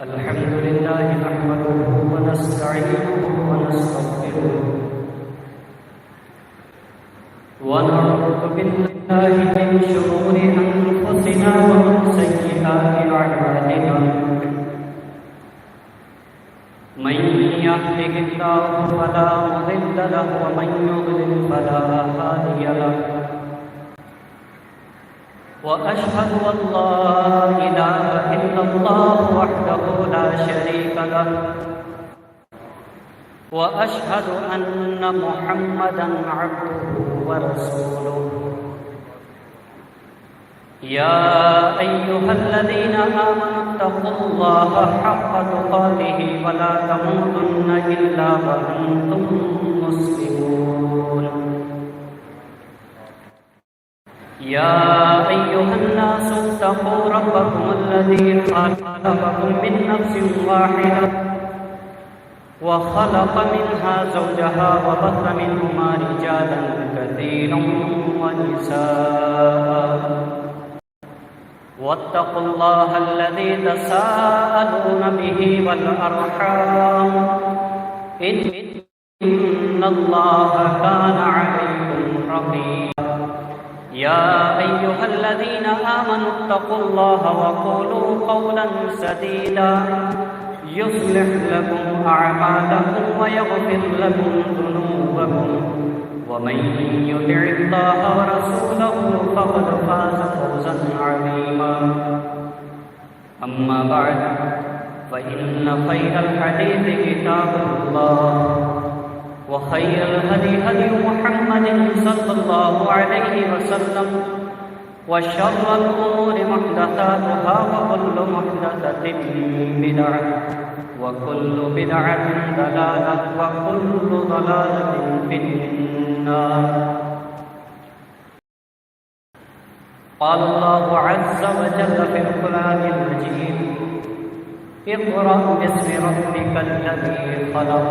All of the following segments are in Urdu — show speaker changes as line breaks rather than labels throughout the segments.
الحمد لله نحمده ونستعينه ونستغفره ونعوذ بالله من شرور أنفسنا ومن سيئات أعمالنا من يهده الله فلا مضل له ومن يضلل فلا هادي له وأشهد أن لا إله إلا الله وحده لا شريك له وأشهد أن محمدا عبده ورسوله يا أيها الذين آمنوا اتقوا الله حق تقاته ولا تموتن إلا وأنتم مسلمون يا أيها الناس اتقوا ربكم الذي خلقكم من نفس واحدة وخلق منها زوجها وبث منهما رجالا كثيرا ونساء واتقوا الله الذي تساءلون به والأرحام إن الله كان عليكم رقيبا يا أيها الذين آمنوا اتقوا الله وقولوا قولا سديدا يصلح لكم أعمالكم ويغفر لكم ذنوبكم ومن يطع الله ورسوله فقد فاز فوزا عظيما أما بعد فإن خير الحديث كتاب الله وخير الهدي هدي محمد صلى الله عليه وسلم وشر الأمور محدثاتها وكل محدثة بدعة وكل بدعة ضلالة وكل ضلالة في النار. قال الله عز وجل في القرآن المجيد اقرأ باسم ربك الذي خلق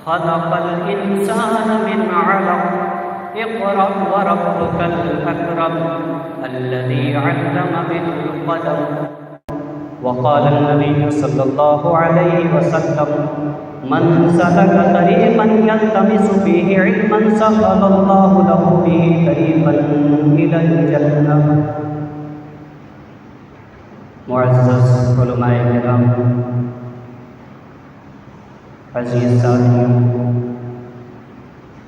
خلق الإنسان من علق اقرأ وربك الأكرم الذي علم بالقلم. وقال النبي صلى الله عليه وسلم من سلك طريقا يلتمس فيه علما سهل الله له به طريقا إلى الجنة. معزز علماء کرام، عزیز ساتھیوں،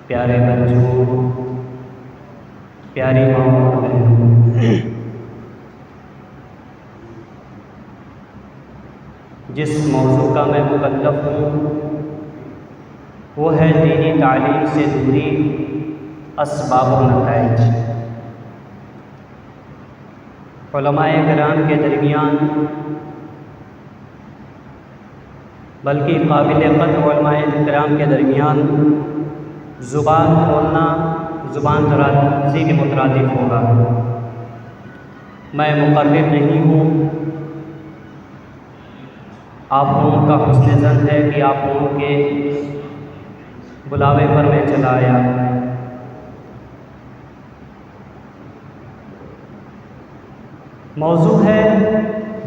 پیارے بچوں، پیاری ماں اور بہنوں، جس موضوع کا میں مکلف ہوں وہ ہے دینی تعلیم سے دوری، اسباب و نتائج. علماء کرام کے درمیان بلکہ قابل قدر علماء کرام کے درمیان زبان کھولنا زبان درازی کے مترادف ہوگا. میں مقرر نہیں ہوں، آپ لوگوں کا حسن ظن ہے کہ آپ لوگوں کے بلاوے پر میں چلا آیا. موضوع ہے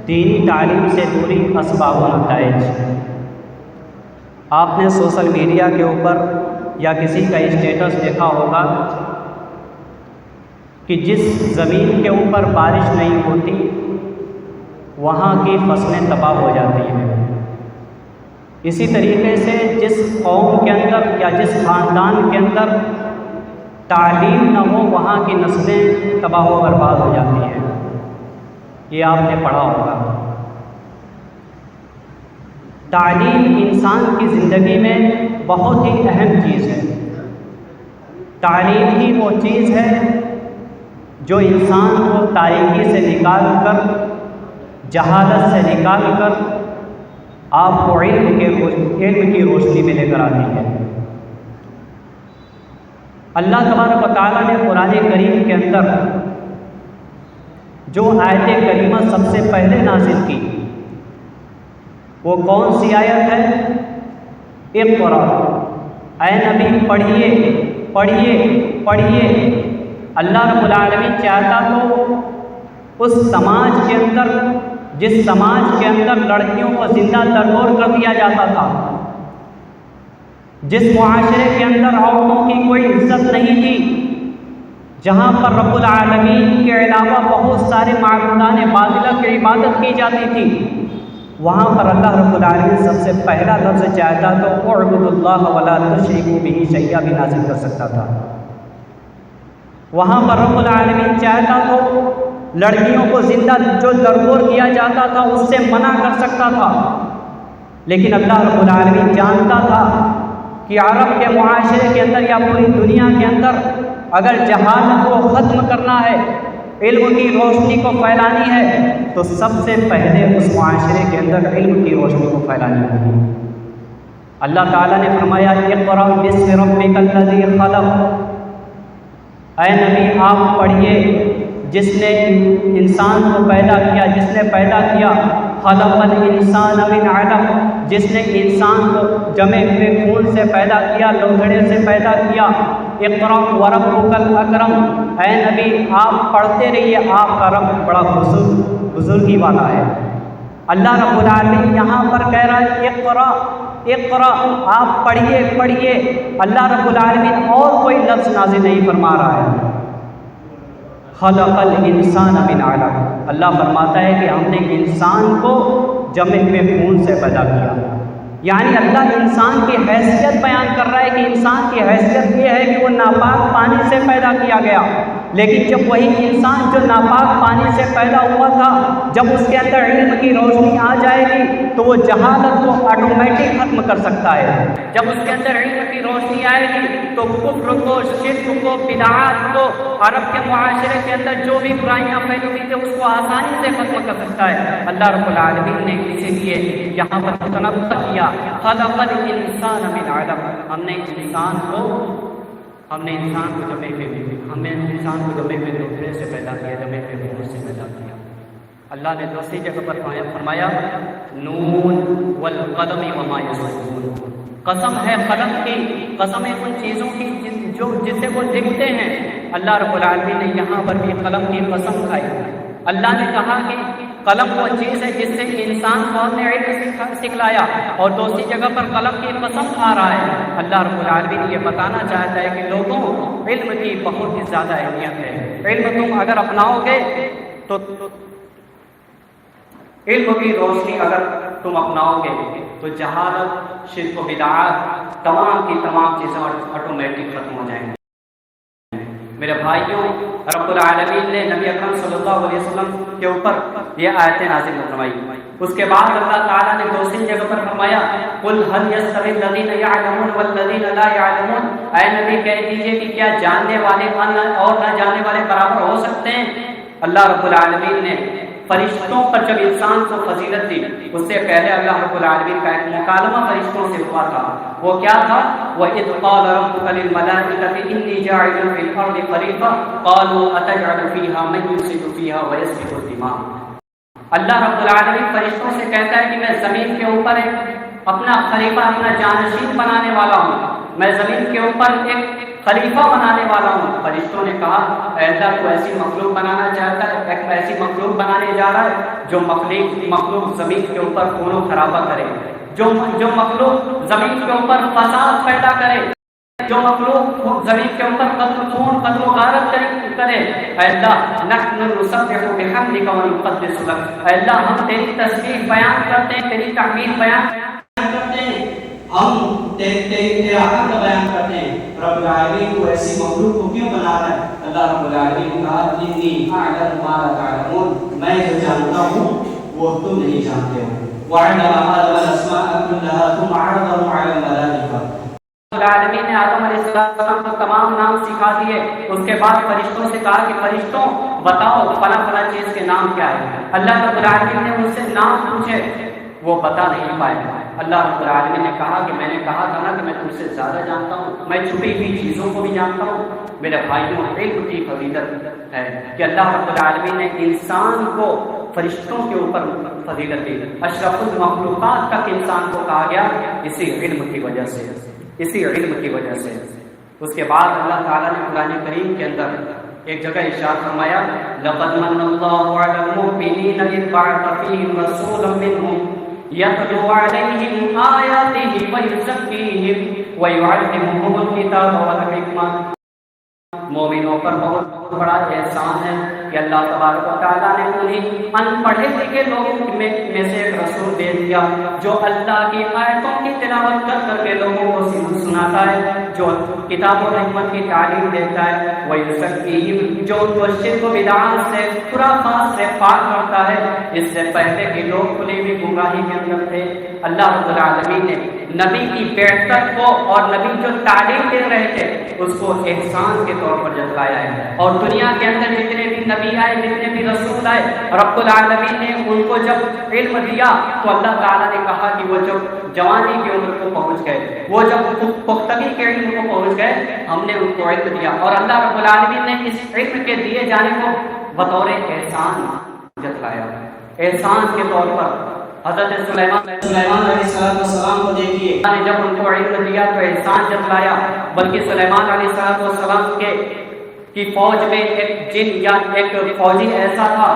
دینی تعلیم سے دوری، اسباب و نتائج. آپ نے سوشل میڈیا کے اوپر یا کسی کا اسٹیٹس دیکھا ہوگا کہ جس زمین کے اوپر بارش نہیں ہوتی وہاں کی فصلیں تباہ ہو جاتی ہیں. اسی طریقے سے جس قوم کے اندر یا جس خاندان کے اندر تعلیم نہ ہو وہاں کی نسلیں تباہ و برباد ہو جاتی ہیں. یہ آپ نے پڑھا ہوگا. تعلیم انسان کی زندگی میں بہت ہی اہم چیز ہے. تعلیم ہی وہ چیز ہے جو انسان کو تاریکی سے نکال کر، جہالت سے نکال کر آپ کو علم کی روشنی میں لے کر آتی ہے. اللہ تبارک و تعالیٰ نے قرآن کریم کے اندر جو آیت کریمہ سب سے پہلے نازل کی وہ کون سی آیت ہے؟ اقرأ، اے نبی پڑھیے پڑھیے پڑھیے. اللہ رب العالمین چاہتا تو اس سماج کے اندر جس سماج کے اندر لڑکیوں کو زندہ تربور کر دیا جاتا تھا، جس معاشرے کے اندر عورتوں کی کوئی عزت نہیں تھی، جہاں پر رب العالمین کے علاوہ بہت سارے معبودان باطلہ کی عبادت کی جاتی تھی، وہاں پر اللہ رب العالمین سب سے پہلا لفظ چاہتا تو اعبدوا اللہ ولا تشرکوا بہ شیئا بھی نازل کر سکتا تھا۔ وہاں پر رب العالمین چاہتا تو لڑکیوں کو زندہ جو درگور کیا جاتا تھا اس سے منع کر سکتا تھا، لیکن اللہ رب العالمین جانتا تھا کہ عرب کے معاشرے کے اندر یا پوری دنیا کے اندر اگر جہالت کو ختم کرنا ہے، علم کی روشنی کو پھیلانی ہے، تو سب سے پہلے اس معاشرے کے اندر علم کی روشنی کو پھیلانی ہوگی۔ اللہ تعالیٰ نے فرمایا اقرأ باسم ربک الذی خلق، اے نبی آپ پڑھیے جس نے انسان کو پیدا کیا، جس نے پیدا کیا، خلق الانسان من علق، جس نے انسان کو جمے ہوئے خون سے پیدا کیا، لوتھڑے سے پیدا کیا۔ اقرأ وربک الاکرم، اے نبی آپ پڑھتے رہیے، آپ کا رب بڑا بزرگی والا ہے۔ اللہ رب العالمین یہاں پر کہہ رہا ہے اقرأ اقرأ، آپ پڑھیے پڑھیے۔ اللہ رب العالمین اور کوئی لفظ نازل نہیں فرما رہا ہے۔ خلق الانسان من علق، اللہ فرماتا ہے کہ ہم نے انسان کو جمے ہوئے خون سے پیدا کیا، یعنی اللہ انسان کی حیثیت بیان کر رہا ہے کہ انسان کی حیثیت یہ ہے کہ وہ ناپاک پانی سے پیدا کیا گیا، لیکن جب وہی انسان جو ناپاک پانی سے پیدا ہوا تھا، جب اس کے اندر علم کی روشنی آ جائے گی تو وہ جہالت کو آٹومیٹک ختم کر سکتا ہے۔ جب اس کے اندر علم کی روشنی آئے گی تو کفر کو، شرک کو، بدعات کو، عرب کے معاشرے کے اندر جو بھی برائیاں پھیلی ہوئی تھیں اس کو آسانی سے ختم کر سکتا ہے۔ اللہ رب العالمین نے اسی لیے یہاں پر تنبہ کیا خلق الانسان من علق، ہم نے انسان کو جمے ہوئے لوتھڑے سے پیدا کیا، جمے ہوئے خون سے پیدا کیا۔ اللہ نے دوسری جگہ پر فرمایا نون والقلم وما یسطرون، قسم ہے قلم کی، قسم ہے ان چیزوں کی جسے وہ لکھتے ہیں۔ اللہ رب العالمین نے یہاں پر بھی قلم کی قسم کھائی۔ اللہ نے کہا کہ قلم وہ چیز ہے جس سے انسان کو نے علم سکھلایا، اور دوسری جگہ پر قلم کی قسم کھا رہا ہے۔ اللہ رب العالمین یہ بتانا چاہتا ہے کہ لوگوں علم کی بہت ہی زیادہ اہمیت ہے۔ علم تم اگر اپناؤ گے تو علم کی روشنی اگر تم اپناؤ گے تو جہالت، شرک و بدعات، تمام کی تمام چیزیں آٹومیٹک ختم ہو جائیں گی۔ میرے بھائیوں، رب العالمین نے نبی اکرم صلی اللہ علیہ وسلم کے اوپر یہ آیتیں نازل فرمائی۔ اس کے بعد اللہ تعالیٰ نے دوسری جگہ پر فرمایا قل هل يستوي الذين يعلمون والذين لا يعلمون، اے نبی کہہ دیجئے کہ کیا جاننے والے اور نہ جاننے والے برابر ہو سکتے ہیں؟ اللہ رب العالمین نے فرشتوں پر جب انسان کو فضیلت دی، اس سے پہلے اللہ رب العالمین کا ایک مکالمہ فرشتوں سے ہوا تھا۔ وہ کیا تھا؟ وَإِذْ قَالَ رَبُّكَ لِلْمَلَائِكَةِ إِنِّي جَاعِلٌ فِي الْأَرْضِ خَلِيفَةً قَالُوا أَتَجْعَلُ فِيهَا مَن يُفْسِدُ فِيهَا وَيَسْفِكُ الدِّمَاءَ، اللہ رب العالمین فرشتوں سے کہتا ہے کہ میں زمین کے اوپر اپنا خلیفہ، اپنا جانشین بنانے والا ہوں، میں زمین کے اوپر ایک خلیفہ بنانے والا ہوں۔ فرشتوں نے کہا اے اللہ تو ایسی مخلوق بنانا چاہتا ہے، ایک ایسی مخلوق بنانے جا رہا ہے جو مخلوق زمین کے اوپر خون و خرابہ کرے، جو مخلوق زمین کے اوپر فساد پیدا کرے، جو مخلوق زمین کے اوپر قتل و غارت کرے۔ اے اللہ نحن نسبح بحمدک ونقدس لک، اے اللہ ہم تیری تسبیح بیان کرتے ہیں، تیری تحمید بیان کرتے ہیں، ہم تیرا حمد بیان کرتے ہیں۔ رب العالمین کو ایسی مخلوق کو کیوں بنا رہا ہے؟ اللہ رب العالمین نے کہا انی اعلم ما لا تعلمون، میں جو جانتا ہوں وہ تم نہیں جانتے ہو۔ وعلم آدم الاسماء كلها ثم عرضهم على الملائکہ، العالمین نے آدم علیہ السلام کو تمام نام سکھا دیے۔ اس کے بعد فرشتوں سے کہا کہ فرشتوں بتاؤ فلاں فلاں چیز کے نام کیا ہے۔ اللہ رب العالمین نے ان سے نام پوچھے، وہ بتا نہیں پائے۔ اللہ رب العالمین نے کہا کہ میں نے کہا تھا نا کہ میں تم سے زیادہ جانتا ہوں، میں چھپی ہوئی چیزوں کو بھی جانتا ہوں۔ میرے بھائیوں، علم کی فضیلت ہے کہ اللہ رب العالمین نے انسان کو فرشتوں کے اوپر فضیلت دی، اشرف المخلوقات تک انسان کو کہا گیا اسی علم کی وجہ سے، اسی علم کی وجہ سے۔ اس کے بعد اللہ تعالیٰ نے قرآن کریم کے اندر ایک جگہ ارشاد فرمایا لقد من اللہ علی المؤمنین اذ بعث فیہم رسولا منہم یتلو علیہم آیاتہ ویزکیہم ویعلمہم الکتاب والحکمہ۔ مومنوں پر بہت بڑا احسان ہے کہ اللہ تبارک و تعالیٰ نے انہیں ان پڑھے لکھے لوگوں میں سے ایک رسول دے دیا جو اللہ کی آیتوں کی تلاوت کر کر کے لوگوں کو سناتا ہے، جو کتاب و حکمت کی تعلیم دیتا ہے، وَيُزَكِّيهِمْ جو ان کو شرک و بدعات سے خرافات سے پاک کرتا ہے۔ اس سے پہلے بھی لوگ کھلی ہوئی گمراہی کے اندر تھے، اللہ رب العالمین نے نبی کی بعثت کو اور نبی جو تعلیم دے رہے تھے اس کو احسان کے طور پر جتلایا ہے، اور دنیا کے اندر جتنے بھی نبی آئے، جتنے بھی رسول آئے، رب العالمین نے ان کو جب علم دیا تو اللہ تعالیٰ نے کہا کہ وہ جب جوانی کی عمر کو پہنچ گئے، وہ جب پختگی کے علم کو پہنچ گئے، ہم نے ان کو علم دیا، اور اللہ رب العالمین نے اس علم کے دیے جانے کو بطور احسان جتلایا۔ احسان کے طور پر حضرت سلیمان علیہ السلام کو دیکھیے، جب ان کو علم دیا تو احسان جتلایا، بلکہ سلیمان علیہ السلام کی فوج میں ایک جن یا ایک فوجی ایسا تھا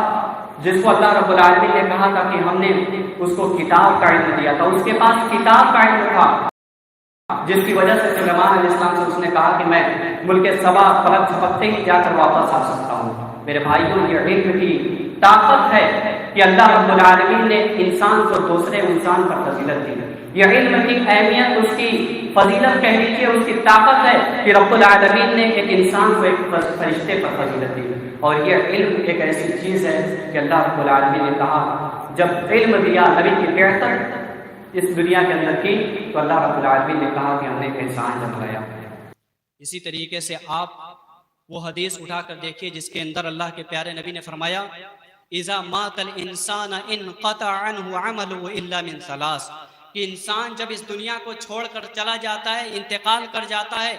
جس کو اللہ رب العالمین نے کہا تھا کہ ہم نے اس کو کتاب کا علم دیا تھا، اس کے پاس کتاب کا علم تھا، جس کی وجہ سے سلیمان علیہ السلام سے اس نے کہا کہ میں ملک سبا پلک جھپکتے ہی جا کر واپس آ سکتا ہوں۔ میرے بھائیوں، یہ علم کی طاقت ہے کہ اللہ رب العالمین نے انسان کو دوسرے انسان پر فضیلت دی۔ یہ علم کی اہمیت، اس کی فضیلت کہہ لیجیے، اس کی طاقت ہے کہ رب العالمین نے ایک انسان کو ایک فرشتے پر فضیلت دی، اور یہ علم ایک ایسی چیز ہے کہ اللہ رب العالمین نے کہا جب علم دیا نبی کی بعثت اس دنیا کے اندر کی تو اللہ رب العالمین نے کہا کہ ہم نے احسان جتلایا۔
اسی طریقے سے آپ وہ حدیث اٹھا کر دیکھیے جس کے اندر اللہ کے پیارے نبی نے فرمایا اذا مات الانسان انقطع عنه عمله الا من ثلاث، کہ انسان جب اس دنیا کو چھوڑ کر چلا جاتا ہے، انتقال کر جاتا ہے،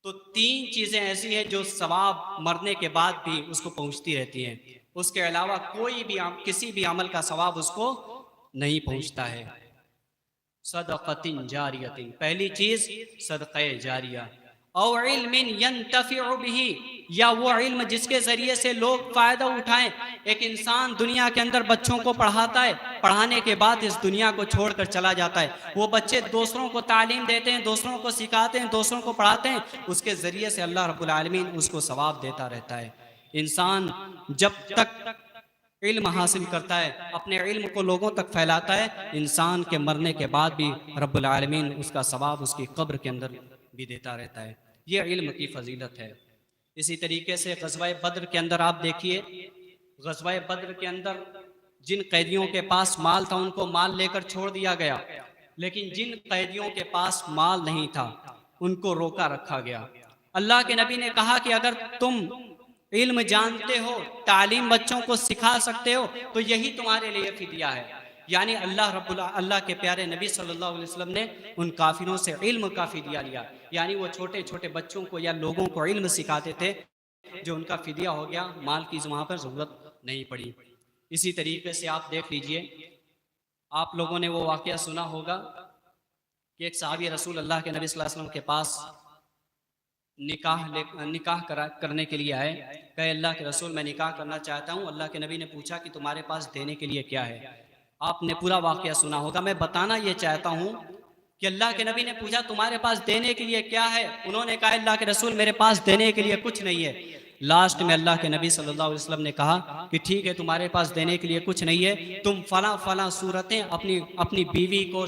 تو تین چیزیں ایسی ہیں جو ثواب مرنے کے بعد بھی اس کو پہنچتی رہتی ہیں، اس کے علاوہ کوئی بھی کسی بھی عمل کا ثواب اس کو نہیں پہنچتا ہے۔ صدقۃ جاریۃ، پہلی چیز صدقہ جاریہ، او علم ینتفع بہ، یا وہ علم جس کے ذریعے سے لوگ فائدہ اٹھائیں۔ ایک انسان دنیا کے اندر بچوں کو پڑھاتا ہے، پڑھانے کے بعد اس دنیا کو چھوڑ کر چلا جاتا ہے، وہ بچے دوسروں کو تعلیم دیتے ہیں، دوسروں کو سکھاتے ہیں، دوسروں کو پڑھاتے ہیں، اس کے ذریعے سے اللہ رب العالمین اس کو ثواب دیتا رہتا ہے۔ انسان جب تک علم حاصل کرتا ہے، اپنے علم کو لوگوں تک پھیلاتا ہے، انسان کے مرنے کے بعد بھی رب العالمین اس کا ثواب اس کی قبر کے اندر بھی دیتا رہتا ہے۔ یہ علم کی فضیلت ہے۔ اسی طریقے سے غزوہ بدر کے اندر آپ دیکھیے، غزوہ بدر کے اندر جن قیدیوں کے پاس مال تھا ان کو مال لے کر چھوڑ دیا گیا، لیکن جن قیدیوں کے پاس مال نہیں تھا ان کو روکا رکھا گیا۔ اللہ کے نبی نے کہا کہ اگر تم علم جانتے ہو، تعلیم بچوں کو سکھا سکتے ہو، تو یہی تمہارے لیے فدیہ ہے۔ یعنی اللہ کے پیارے نبی صلی اللہ علیہ وسلم نے ان کافروں سے علم کا فدیہ لیا، یعنی وہ چھوٹے چھوٹے بچوں کو یا لوگوں کو علم سکھاتے تھے، جو ان کا فدیہ ہو گیا، مال کی وہاں پر ضرورت نہیں پڑی۔ اسی طریقے سے آپ دیکھ لیجئے، آپ لوگوں نے وہ واقعہ سنا ہوگا کہ ایک صحابی رسول اللہ کے نبی صلی اللہ علیہ وسلم کے پاس نکاح کرنے کے لیے آئے، کہے اللہ کے رسول میں نکاح کرنا چاہتا ہوں۔ اللہ کے نبی نے پوچھا کہ تمہارے پاس دینے کے لیے کیا ہے؟ آپ نے پورا واقعہ سنا ہوگا، میں بتانا یہ چاہتا ہوں کہ اللہ کے نبی نے پوچھا تمہارے پاس دینے کے لیے کیا ہے؟ انہوں نے کہا اللہ کے رسول میرے پاس دینے کے لیے کچھ نہیں ہے۔ لاسٹ میں اللہ کے نبی صلی اللہ علیہ وسلم نے کہا کہ ٹھیک ہے، تمہارے پاس دینے کے لیے کچھ نہیں ہے، تم فلاں فلاں صورتیں اپنی بیوی کو،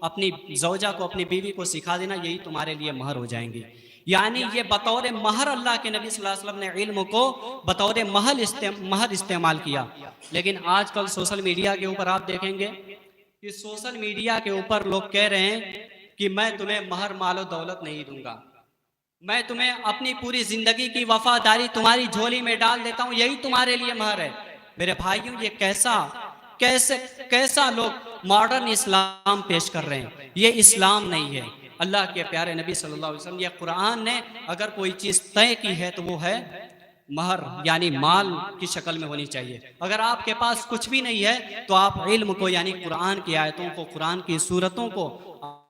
اپنی زوجہ کو، اپنی بیوی کو سکھا دینا، یہی تمہارے لیے مہر ہو جائیں گی۔ یعنی یہ بطور مہر اللہ کے نبی صلی اللہ علیہ وسلم نے علم کو بطور مہر استعمال کیا۔ لیکن آج کل سوشل میڈیا کے اوپر آپ دیکھیں گے کہ سوشل میڈیا کے اوپر لوگ کہہ رہے ہیں کہ میں تمہیں مہر مال و دولت نہیں دوں گا، میں تمہیں اپنی پوری زندگی کی وفاداری تمہاری جھولی میں ڈال دیتا ہوں، یہی تمہارے لیے مہر ہے۔ میرے بھائیوں، یہ کیسا لوگ ماڈرن اسلام پیش کر رہے ہیں، یہ اسلام نہیں ہے۔ اللہ کے پیارے نبی صلی اللہ علیہ وسلم، یہ قرآن نے اگر کوئی چیز طے کی ہے تو وہ ہے مہر یعنی مال کی شکل میں ہونی چاہیے۔ اگر آپ کے پاس کچھ بھی نہیں ہے تو آپ علم کو یعنی قرآن کی آیتوں کو، قرآن کی صورتوں کو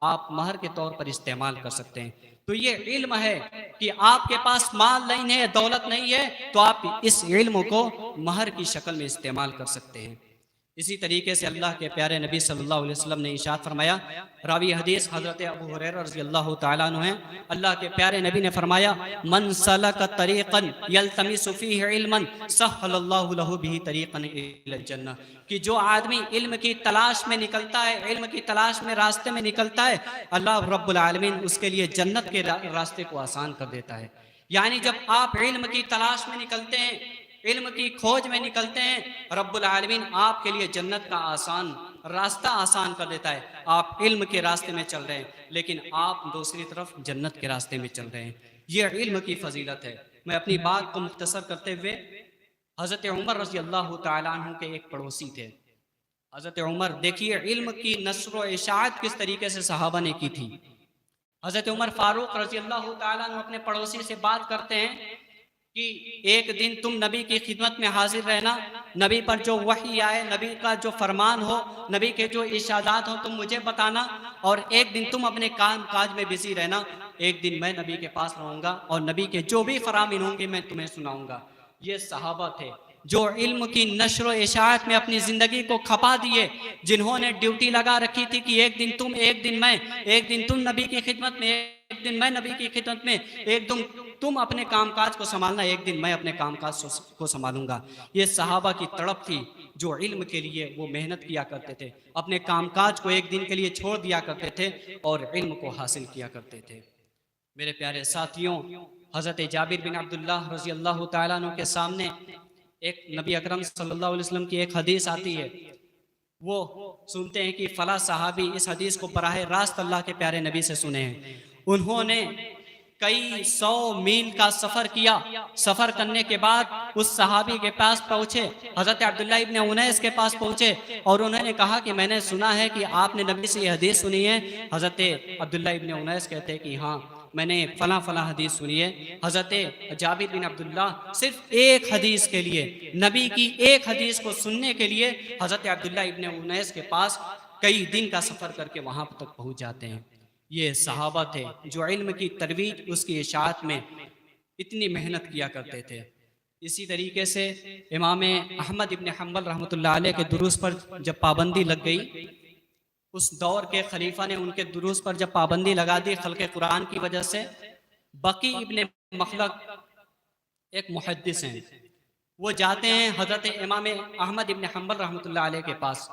آپ مہر کے طور پر استعمال کر سکتے ہیں۔ تو یہ علم ہے کہ آپ کے پاس مال نہیں ہے، دولت نہیں ہے، تو آپ اس علم کو مہر کی شکل میں استعمال کر سکتے ہیں۔ اسی طریقے سے اللہ کے پیارے نبی صلی اللہ علیہ وسلم نے ارشاد فرمایا، راوی حدیث حضرت ابو ہریرہ رضی اللہ تعالیٰ عنہ ہیں، اللہ کے پیارے نبی نے فرمایا، من سلک طریقا یلتمس فیہ علما سہل اللہ لہ بہ طریقا الی الجنہ، کہ جو آدمی علم کی تلاش میں نکلتا ہے، علم کی تلاش میں راستے میں نکلتا ہے، اللہ رب العالمین اس کے لیے جنت کے راستے کو آسان کر دیتا ہے۔ یعنی جب آپ علم کی تلاش میں نکلتے ہیں، علم کی کھوج میں نکلتے ہیں، رب العالمین آپ کے لیے جنت کا راستہ آسان کر دیتا ہے۔ آپ علم کے راستے میں چل رہے ہیں لیکن آپ دوسری طرف جنت کے راستے میں چل رہے ہیں۔ یہ علم کی فضیلت ہے۔ میں اپنی بات کو مختصر کرتے ہوئے، حضرت عمر رضی اللہ تعالیٰ عنہ کے ایک پڑوسی تھے۔ حضرت عمر، دیکھیے علم کی نشر و اشاعت کس طریقے سے صحابہ نے کی تھی۔ حضرت عمر فاروق رضی اللہ تعالیٰ عنہ اپنے پڑوسی سے بات کرتے ہیں کہ ایک دن تم نبی کی خدمت میں حاضر رہنا، نبی پر جو وحی آئے، نبی کا جو فرمان ہو، نبی کے جو ارشادات ہوں تم مجھے بتانا، اور ایک دن تم اپنے کام کاج میں بزی رہنا، ایک دن میں نبی کے پاس رہوں گا اور نبی کے جو بھی فرامین ہوں گے میں تمہیں سناؤں گا۔ یہ صحابہ تھے جو علم کی نشر و اشاعت میں اپنی زندگی کو کھپا دیے، جنہوں نے ڈیوٹی لگا رکھی تھی کہ ایک دن تم، ایک دن میں، ایک دن تم نبی کی خدمت میں، ایک دن میں نبی کی خدمت میں، ایک دن تم اپنے کام کاج کو سنبھالنا، ایک دن میں اپنے کام کاج کو سنبھالوں گا۔ یہ صحابہ کی تڑپ تھی جو علم کے لیے وہ محنت کیا کرتے تھے، اپنے کام کاج کو ایک دن کے لیے چھوڑ دیا کرتے تھے اور علم کو حاصل کیا کرتے تھے۔ میرے پیارے ساتھیوں، حضرت جابر بن عبداللہ رضی اللہ تعالیٰ عنہ کے سامنے ایک نبی اکرم صلی اللہ علیہ وسلم کی ایک حدیث آتی ہے۔ وہ سنتے ہیں کہ فلاں صحابی اس حدیث کو براہ راست اللہ کے پیارے نبی سے سنے ہیں، انہوں نے کئی 100 میل کا سفر کیا، سفر کرنے کے بعد اس صحابی کے پاس پہنچے، حضرت عبداللہ ابن انیس کے پاس پہنچے اور انہوں نے کہا کہ میں نے سنا ہے کہ آپ نے نبی سے یہ حدیث سنی ہے۔ حضرت عبداللہ ابن انیس کہتے ہیں کہ ہاں میں نے فلاں فلاں حدیث سنی ہے۔ حضرت جابر بن عبداللہ صرف ایک حدیث کے لیے، نبی کی ایک حدیث کو سننے کے لیے حضرت عبداللہ ابن انیس کے پاس کئی دن کا سفر کر کے وہاں تک پہنچ جاتے ہیں۔ یہ صحابہ تھے جو علم کی ترویج، اس کی اشاعت میں اتنی محنت کیا کرتے تھے۔ اسی طریقے سے امام احمد ابن حنبل رحمۃ اللہ علیہ کے دروس پر جب پابندی لگ گئی، اس دور کے خلیفہ نے ان کے دروس پر جب پابندی لگا دی خلق قرآن کی وجہ سے، بقی ابن مخلد ایک محدث ہیں، وہ جاتے ہیں حضرت امام احمد ابن حنبل رحمۃ اللہ علیہ کے پاس،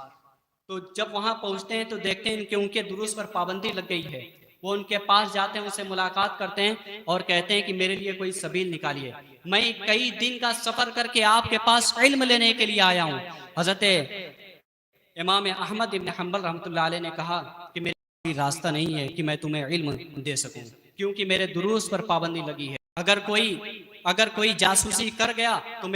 تو جب وہاں پہنچتے ہیں تو دیکھتے ہیں کہ ان کے دروس پر پابندی لگ گئی ہے۔ وہ ان کے پاس جاتے ہیں، ان سے ملاقات کرتے ہیں اور کہتے ہیں کہ میرے لیے کوئی سبیل نکالیے، میں کئی دن کا سفر کر کے آپ کے پاس علم لینے کے لیے آیا ہوں۔ حضرت امام احمد ابن حنبل رحمۃ اللہ علیہ نے کہا کہ میرے کوئی راستہ نہیں ہے کہ میں تمہیں علم دے سکوں، کیونکہ میرے دروس پر پابندی لگی ہے، اگر کوئی جاسوسی کر گیا تو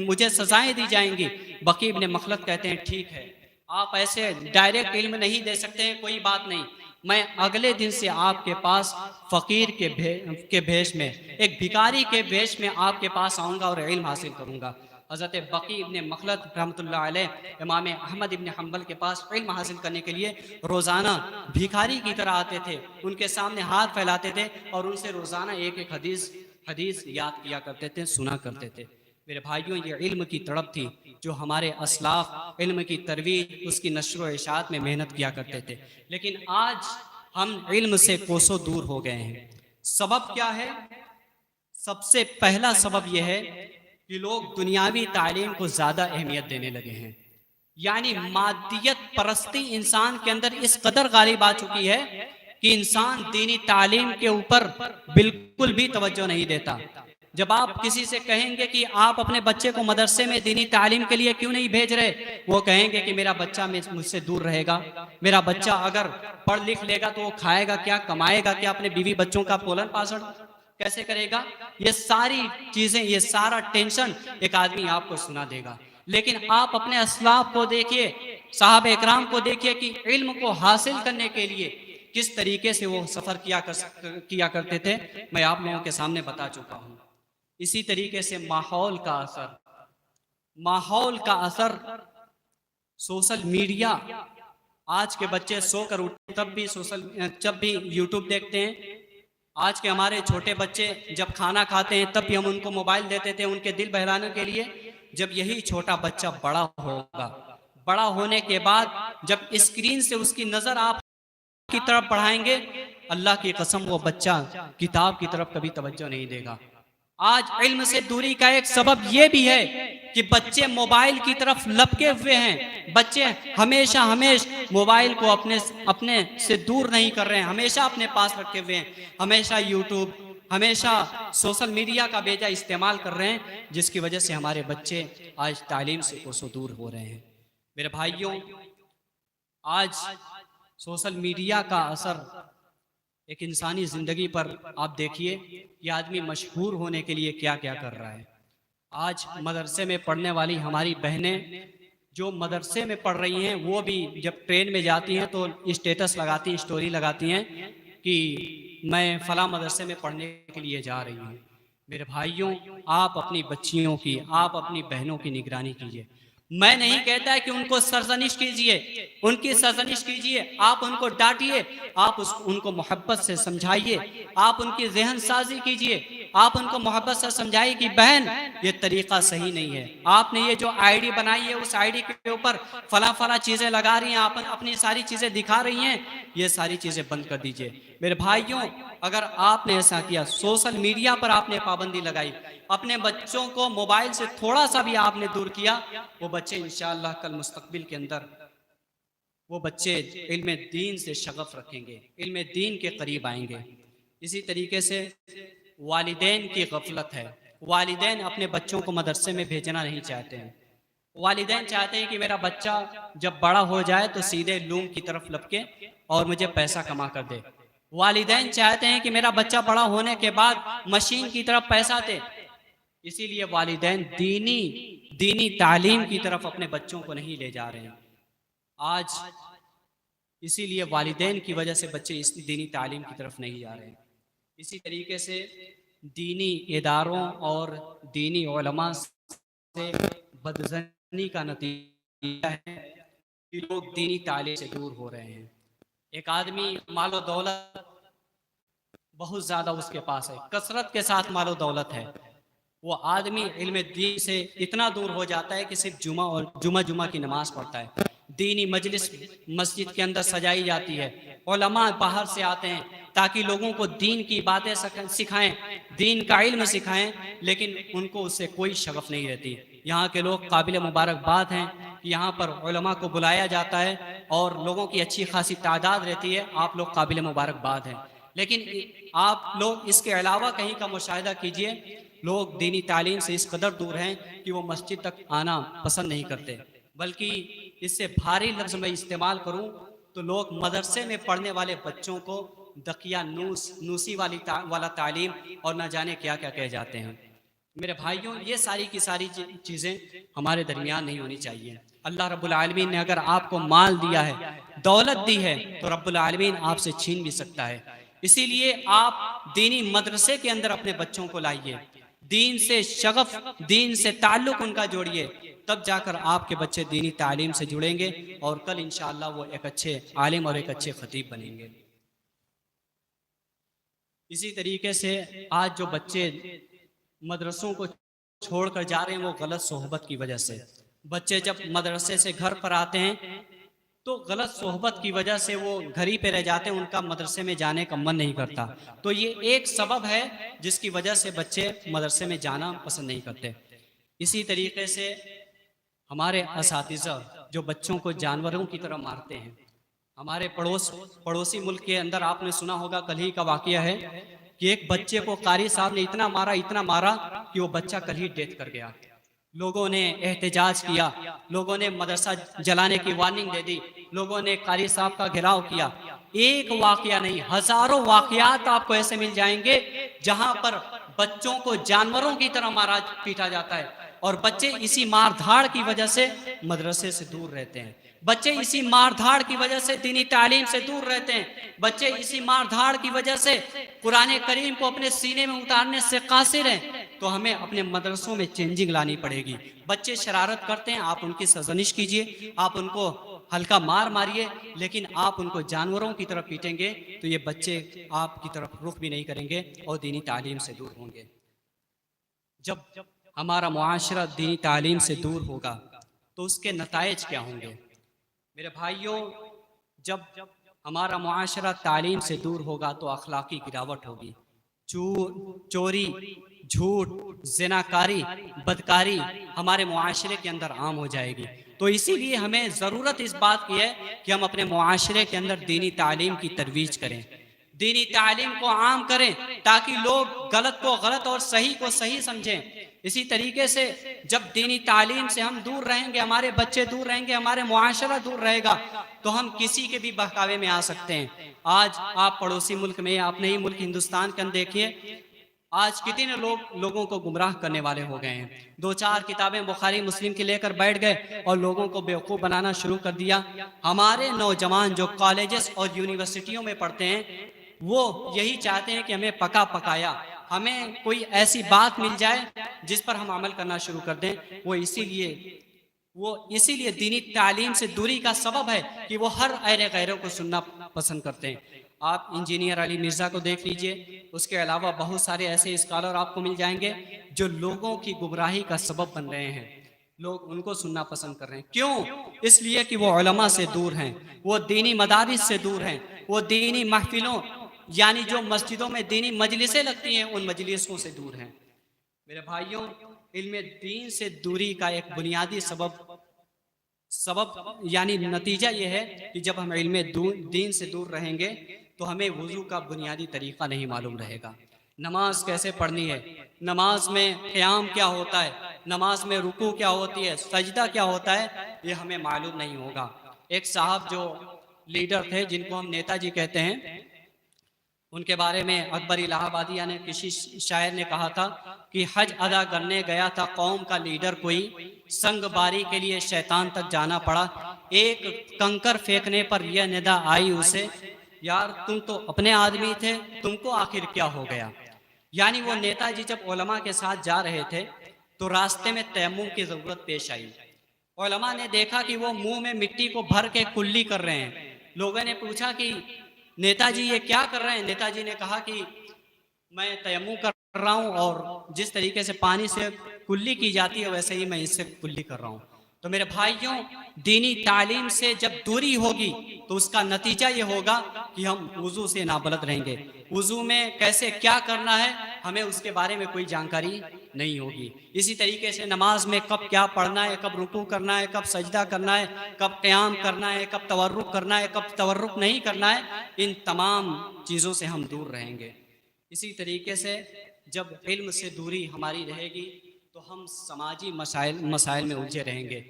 مجھے سزائیں دی جائیں گی۔ بقی ابن مخلد کہتے ہیں ٹھیک ہے، آپ ایسے ڈائریکٹ علم نہیں دے سکتے ہیں، کوئی بات نہیں، میں اگلے دن سے آپ کے پاس فقیر کے بھیش میں، ایک بھکاری کے بھیش میں آپ کے پاس آؤں گا اور علم حاصل کروں گا۔ حضرت بقی ابن مخلد رحمۃ اللہ علیہ امام احمد ابن حنبل کے پاس علم حاصل کرنے کے لیے روزانہ بھکاری کی طرح آتے تھے، ان کے سامنے ہاتھ پھیلاتے تھے اور ان سے روزانہ ایک ایک حدیث یاد کیا کرتے تھے، سنا کرتے تھے۔ میرے بھائیوں، یہ علم کی تڑپ تھی جو ہمارے اسلاف علم کی ترویج، اس کی نشر و اشاعت میں محنت کیا کرتے تھے، لیکن آج ہم علم سے کوسوں دور ہو گئے ہیں۔ سبب کیا ہے؟ سب سے پہلا سبب یہ ہے کہ لوگ دنیاوی تعلیم کو زیادہ اہمیت دینے لگے ہیں، یعنی مادیت پرستی انسان کے اندر اس قدر غالب آ چکی ہے کہ انسان دینی تعلیم کے اوپر بالکل بھی توجہ نہیں دیتا۔ جب آپ کسی سے کہیں گے کہ آپ اپنے بچے کو مدرسے میں دینی تعلیم کے لیے کیوں نہیں بھیج رہے، وہ کہیں گے کہ میرا بچہ مجھ سے دور رہے گا، میرا بچہ اگر پڑھ لکھ لے گا تو وہ کھائے گا کیا، کمائے گا کیا، اپنے بیوی بچوں کا پولن پاسن کیسے کرے گا۔ یہ ساری چیزیں، یہ سارا ٹینشن ایک آدمی آپ کو سنا دے گا۔ لیکن آپ اپنے اسلاف کو دیکھیے، صحابہ اکرام کو دیکھیے کہ علم کو حاصل کرنے کے لیے کس طریقے سے وہ سفر کیا کرتے تھے، میں آپ لوگوں کے سامنے بتا چکا ہوں۔ اسی طریقے سے ماحول کا اثر سوشل میڈیا. آج کے بچے سو کر اٹھتے جب بھی یوٹیوب دیکھتے ہیں. آج کے ہمارے چھوٹے بچے جب کھانا کھاتے ہیں تب بھی ہم ان کو موبائل دیتے تھے ان کے دل بہلانے کے لیے. جب یہی چھوٹا بچہ بڑا ہوگا، بڑا ہونے کے بعد جب اسکرین سے اس کی نظر آپ کی طرف بڑھائیں گے، اللہ کی قسم وہ بچہ کتاب کی طرف کبھی توجہ نہیں دے گا. آج علم سے دوری کا ایک سبب یہ بھی ہے کہ بچے موبائل کی طرف لپکے ہوئے ہیں. بچے ہمیشہ موبائل کو اپنے سے دور نہیں کر رہے ہیں، ہمیشہ اپنے پاس رکھے ہوئے ہیں، ہمیشہ یوٹیوب، ہمیشہ سوشل میڈیا کا بیجا استعمال کر رہے ہیں، جس کی وجہ سے ہمارے بچے آج تعلیم سے کوسوں دور ہو رہے ہیں. میرے بھائیوں، آج سوشل میڈیا کا اثر ایک انسانی زندگی پر آپ دیکھیے، یہ آدمی مشہور ہونے کے لیے کیا کیا کر رہا ہے. آج مدرسے میں پڑھنے والی ہماری بہنیں جو مدرسے میں پڑھ رہی ہیں، وہ بھی جب ٹرین میں جاتی ہیں تو اسٹیٹس لگاتی ہیں، اسٹوری لگاتی ہیں کہ میں فلاں مدرسے میں پڑھنے کے لیے جا رہی ہوں. میرے بھائیوں، آپ اپنی بچیوں کی، آپ اپنی بہنوں کی نگرانی کیجیے. میں نہیں کہتا ہے کہ ان کو سرزنش کیجیے، ان کی سرزنش کیجیے، آپ ان کو ڈانٹیے، آپ ان کو محبت سے سمجھائیے، آپ ان کی ذہن سازی کیجیے، آپ ان کو محبت سے سمجھائیے کہ بہن یہ طریقہ صحیح نہیں ہے. آپ نے یہ جو آئی ڈی بنائی ہے اس آئی ڈی کے اوپر فلاں چیزیں لگا رہی ہیں، آپ اپنی ساری چیزیں دکھا رہی ہیں، یہ ساری چیزیں بند کر دیجیے. میرے بھائیوں، اگر آپ نے ایسا کیا، سوشل میڈیا پر آپ نے پابندی لگائی، اپنے بچوں کو موبائل سے تھوڑا سا بھی آپ نے دور کیا، وہ بچے انشاءاللہ کل مستقبل کے اندر وہ بچے علم دین سے شغف رکھیں گے، علم دین کے قریب آئیں گے. اسی طریقے سے والدین کی غفلت ہے. والدین اپنے بچوں کو مدرسے میں بھیجنا نہیں چاہتے ہیں. والدین چاہتے ہیں کہ میرا بچہ جب بڑا ہو جائے تو سیدھے لوم کی طرف لپکے اور مجھے پیسہ کما کر دے. والدین چاہتے ہیں کہ میرا بچہ بڑا ہونے کے بعد مشین کی طرف پیسہ دے. اسی لیے والدین دینی تعلیم کی طرف اپنے بچوں کو نہیں لے جا رہے ہیں. آج اسی لیے والدین کی وجہ سے بچے اس دینی تعلیم کی طرف نہیں جا رہے ہیں. اسی طریقے سے دینی اداروں اور دینی علماء سے بدظنی کا نتیجہ ہے کہ لوگ دینی تعلیم سے دور ہو رہے ہیں. ایک آدمی مال و دولت بہت زیادہ اس کے پاس ہے، کثرت کے ساتھ مال و دولت ہے، وہ آدمی علم دین سے اتنا دور ہو جاتا ہے کہ صرف جمعہ کی نماز پڑھتا ہے. دینی مجلس مسجد کے اندر سجائی جاتی ہے، علماء باہر سے آتے ہیں تاکہ لوگوں کو دین کی باتیں سکھائیں، دین کا علم سکھائیں، لیکن ان کو اس سے کوئی شغف نہیں رہتی. یہاں کے لوگ قابل مبارکباد ہیں کہ یہاں پر علماء کو بلایا جاتا ہے اور لوگوں کی اچھی خاصی تعداد رہتی ہے، آپ لوگ قابل مبارکباد ہیں. لیکن آپ لوگ اس کے علاوہ کہیں کا مشاہدہ کیجئے، لوگ دینی تعلیم سے اس قدر دور ہیں کہ وہ مسجد تک آنا پسند نہیں کرتے. بلکہ اس سے بھاری لفظ میں استعمال کروں تو لوگ مدرسے میں پڑھنے والے بچوں کو دقیہ نوسی والا تعلیم اور نہ جانے کیا کیا کہہ جاتے ہیں. میرے بھائیوں، یہ ساری کی ساری چیزیں ہمارے درمیان نہیں ہونی چاہیے. اللہ رب العالمین نے اگر آپ کو مال دیا ہے، دولت دی ہے، تو رب العالمین آپ سے چھین بھی سکتا ہے. اسی لیے آپ دینی مدرسے کے اندر اپنے بچوں کو لائیے، دین سے شغف، دین سے تعلق ان کا جوڑیے، تب جا کر آپ کے بچے دینی تعلیم سے جڑیں گے اور کل انشاءاللہ وہ ایک اچھے عالم اور ایک اچھے خطیب بنیں گے. اسی طریقے سے آج جو بچے مدرسوں کو چھوڑ کر جا رہے ہیں وہ غلط صحبت کی وجہ سے. بچے جب مدرسے سے گھر پر آتے ہیں تو غلط صحبت کی وجہ سے وہ گھر ہی پہ رہ جاتے ہیں، ان کا مدرسے میں جانے کا من نہیں کرتا. تو یہ ایک سبب ہے جس کی وجہ سے بچے مدرسے میں جانا پسند نہیں کرتے. اسی طریقے سے ہمارے اساتذہ جو بچوں کو جانوروں کی طرح مارتے ہیں. ہمارے پڑوسی ملک کے اندر آپ نے سنا ہوگا، کل ہی کا واقعہ ہے کہ ایک بچے کو قاری صاحب نے اتنا مارا کہ وہ بچہ کل ہی ڈیتھ کر گیا. لوگوں نے احتجاج کیا، لوگوں نے مدرسہ جلانے کی وارننگ دے دی، لوگوں نے قاری صاحب کا گھیراؤ کیا. ایک واقعہ نہیں، ہزاروں واقعات آپ کو ایسے مل جائیں گے جہاں پر بچوں کو جانوروں کی طرح مارا پیٹا جاتا ہے، اور بچے اسی مار دھاڑ کی وجہ سے مدرسے سے دور رہتے ہیں. بچے اسی مار دھاڑ کی وجہ سے دینی تعلیم سے دور رہتے ہیں. بچے اسی مار دھاڑ کی وجہ سے قرآن کریم کو اپنے سینے میں اتارنے سے قاصر ہیں. تو ہمیں اپنے مدرسوں میں چینجنگ لانی پڑے گی. بچے شرارت کرتے ہیں، آپ ان کی سرزنش کیجئے، آپ ان کو ہلکا مار ماریے، لیکن آپ ان کو جانوروں کی طرف پیٹیں گے تو یہ بچے آپ کی طرف رخ بھی نہیں کریں گے اور دینی تعلیم سے دور ہوں گے. جب ہمارا معاشرہ دینی تعلیم سے دور ہوگا تو اس کے نتائج کیا ہوں گے؟ میرے بھائیوں، جب ہمارا معاشرہ تعلیم سے دور ہوگا تو اخلاقی گراوٹ ہوگی. چوری، جھوٹ، زناکاری، بدکاری ہمارے معاشرے کے اندر عام ہو جائے گی. تو اسی لیے ہمیں ضرورت اس بات کی ہے کہ ہم اپنے معاشرے کے اندر دینی تعلیم کی ترویج کریں، دینی تعلیم کو عام کریں تاکہ لوگ غلط کو غلط اور صحیح کو صحیح سمجھیں. اسی طریقے سے جب دینی تعلیم سے ہم دور رہیں گے، ہمارے بچے دور رہیں گے، ہمارے معاشرہ دور رہے گا تو ہم کسی کے بھی بہکاوے میں آ سکتے ہیں. آج آپ پڑوسی ملک میں، اپنے ہی ملک ہندوستان کے اندر دیکھیے، آج کتنے لوگوں کو گمراہ کرنے والے ہو گئے ہیں. 2-4 کتابیں بخاری مسلم کی لے کر بیٹھ گئے اور لوگوں کو بیوقوف بنانا شروع کر دیا. ہمارے نوجوان جو کالجز اور یونیورسٹیوں میں پڑھتے ہیں وہ یہی چاہتے ہیں کہ ہمیں پکا پکایا، ہمیں کوئی ایسی بات مل جائے جس پر ہم عمل کرنا شروع کر دیں. وہ اسی لیے دینی تعلیم سے دوری کا سبب ہے کہ وہ ہر ایرے غیروں کو سننا پسند کرتے ہیں. آپ انجینئر علی مرزا کو دیکھ لیجئے، اس کے علاوہ بہت سارے ایسے اسکالر آپ کو مل جائیں گے جو لوگوں کی گمراہی کا سبب بن رہے ہیں. لوگ ان کو سننا پسند کر رہے ہیں. کیوں؟ اس لیے کہ وہ علماء سے دور ہیں، وہ دینی مدارس سے دور ہیں، وہ دینی محفلوں یعنی جو مسجدوں میں دینی مجلسیں لگتی ہیں ان مجلسوں سے دور ہیں. میرے بھائیوں، علم دین سے دوری کا ایک بنیادی سبب یعنی نتیجہ یہ ہے کہ جب ہم علم دین سے دور رہیں گے تو ہمیں وضو کا بنیادی طریقہ نہیں معلوم رہے گا. نماز کیسے پڑھنی ہے، نماز میں قیام کیا ہوتا ہے، نماز میں رکوع کیا ہوتی ہے، سجدہ کیا ہوتا ہے، یہ ہمیں معلوم نہیں ہوگا. ایک صاحب جو لیڈر تھے جن کو ہم نیتا جی کہتے ہیں، ان کے بارے میں اکبر الہ آبادیہ نے کسی شاعر نے کہا تھا کہ حج ادا کرنے گیا تھا قوم کا لیڈر کوئی، سنگ باری کے لیے شیطان تک جانا پڑا، ایک کنکر پھینکنے پر یہ ندا آئی اسے، یار تم تو اپنے آدمی تھے، تم کو آخر کیا ہو گیا. یعنی وہ نیتا جی جب علماء کے ساتھ جا رہے تھے تو راستے میں تیمم کی ضرورت پیش آئی. علماء نے دیکھا کہ وہ منہ میں مٹی کو بھر کے کلی کر رہے ہیں. لوگوں نے پوچھا کہ نیتا جی یہ کیا کر رہے ہیں؟ نیتا جی نے کہا کہ میں تیمم کر رہا ہوں اور جس طریقے سے پانی سے کلی کی جاتی ہے ویسے ہی میں اس سے کلی کر رہا ہوں. تو میرے بھائیوں، دینی تعلیم سے جب دوری ہوگی تو اس کا نتیجہ یہ ہوگا کہ ہم وضو سے نابلد رہیں گے. وضو میں کیسے کیا کرنا ہے ہمیں اس کے بارے میں کوئی جانکاری نہیں ہوگی. اسی طریقے سے نماز میں کب کیا پڑھنا ہے، کب رکوع کرنا ہے، کب سجدہ کرنا ہے، کب قیام کرنا ہے، کب تورک کرنا ہے، کب تورک نہیں کرنا ہے، ان تمام چیزوں سے ہم دور رہیں گے. اسی طریقے سے جب علم سے دوری ہماری رہے گی تو ہم سماجی مسائل میں الجھے رہیں گے.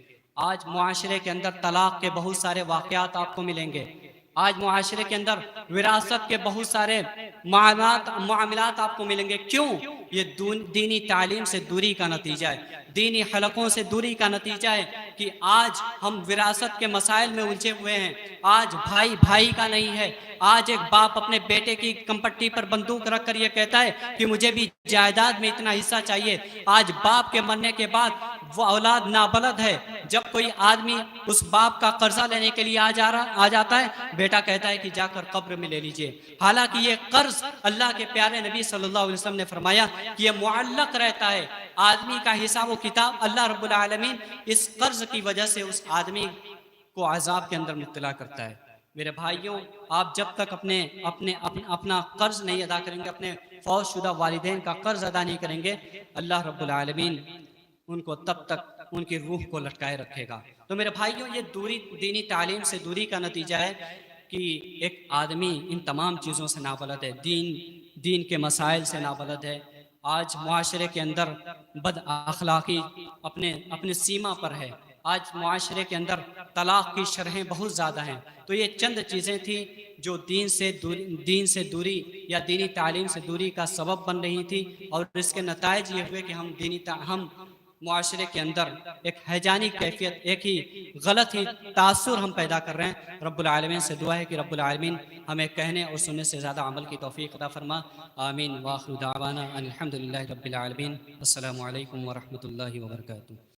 آج معاشرے کے اندر طلاق کے بہت سارے واقعات آپ کو ملیں گے. آج معاشرے کے اندر وراثت کے بہت سارے معاملات آپ کو ملیں گے. کیوں؟ یہ دینی تعلیم سے دوری کا نتیجہ ہے، دینی حلقوں سے دوری کا نتیجہ ہے کہ آج ہم وراثت کے مسائل میں الجھے ہوئے ہیں. آج بھائی بھائی کا نہیں ہے. آج ایک باپ اپنے بیٹے کی کمپٹی پر بندوق رکھ کر یہ کہتا ہے کہ مجھے بھی جائیداد میں اتنا حصہ چاہیے. آج باپ کے مرنے کے بعد وہ اولاد نابلد ہے. جب کوئی آدمی اس باپ کا قرضہ لینے کے لیے آ جاتا ہے، بیٹا کہتا ہے کہ جا کر قبر میں لے لیجئے. حالانکہ یہ قرض اللہ کے پیارے نبی صلی اللہ علیہ وسلم نے فرمایا کہ یہ معلق رہتا ہے. آدمی کا حساب و کتاب اللہ رب العالمین اس قرض کی وجہ سے اس آدمی کو عذاب کے اندر مبتلا کرتا ہے. میرے بھائیوں، آپ جب تک اپنا قرض نہیں ادا کریں گے، اپنے فوت شدہ والدین کا قرض ادا نہیں کریں گے، اللہ رب العالمین ان کو تب تک ان کی روح کو لٹکائے رکھے گا. تو میرے بھائیوں، یہ دینی تعلیم سے دوری کا نتیجہ ہے کہ ایک آدمی ان تمام چیزوں سے نابلد ہے، دین کے مسائل سے نابلد ہے. آج معاشرے کے اندر بد اخلاقی اپنے سیما پر ہے. آج معاشرے کے اندر طلاق کی شرحیں بہت زیادہ ہیں. تو یہ چند چیزیں تھیں جو دین سے دوری یا دینی تعلیم سے دوری کا سبب بن رہی تھی، اور اس کے نتائج یہ ہوئے کہ ہم معاشرے کے اندر ایک ہیجانی کیفیت، ایک ہی غلط ہی تاثر ہم پیدا کر رہے ہیں۔ رب العالمین سے دعا ہے کہ رب العالمین ہمیں کہنے اور سننے سے زیادہ عمل کی توفیق عطا فرما۔ آمین۔ وآخر دعوانا ان الحمدللہ رب العالمین۔ السلام علیکم ورحمۃ اللہ وبرکاتہ۔